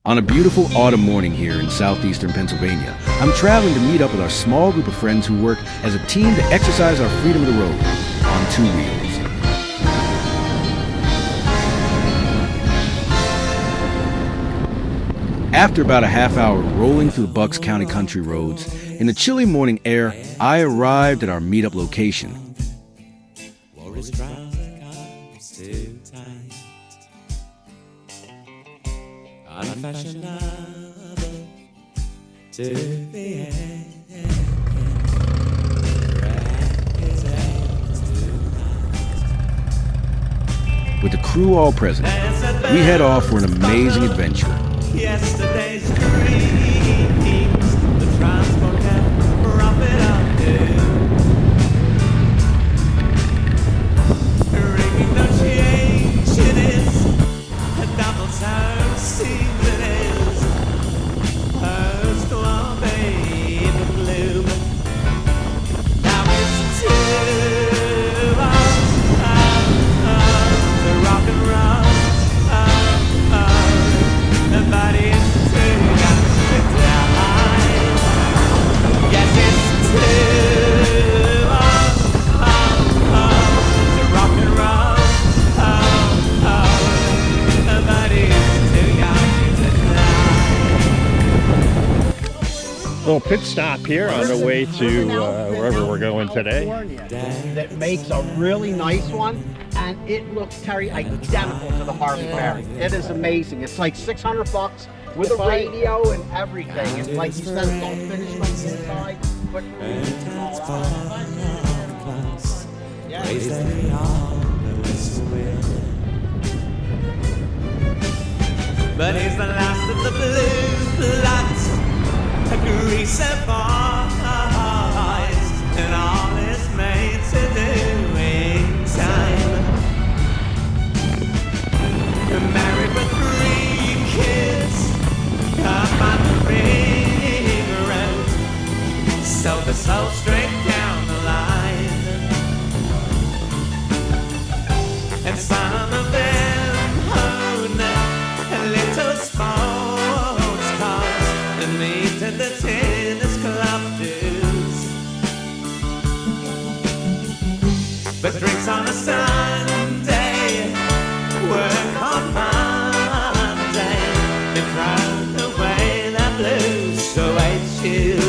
On a beautiful autumn morning here in southeastern Pennsylvania, I'm traveling to meet up with our small group of friends who work as a team to exercise our freedom of the road on two wheels. After about a half hour rolling through the Berks County country roads, in the chilly morning air, I arrived at our meetup location. With the crew all present, we head off for an amazing adventure. Yesterday's dreams, the transport can wrap it up ringing no change, it is a double sound, seems it is first to obey the gloom. Now it's two the rock and roll. Nobody is too young to die. Yes, it's too to rock and roll. Nobody is too young to die. Little pit stop here on the way to wherever we're going today. That makes a really nice one, and it looks, Terry, identical to the Harley Berry. It is amazing. It's like $600 with a radio and everything. It's like you said, it's all finished on the inside, but but he's the last of the blue bloods, a greaser boys, and all is made to do in time. Married with 3 kids, up on the ring road, so the soul straight down the line, and some of them own little sports cars and meet at the tennis club dues, but drinks on a Sunday, work on Monday, and throw away the blues. So I choose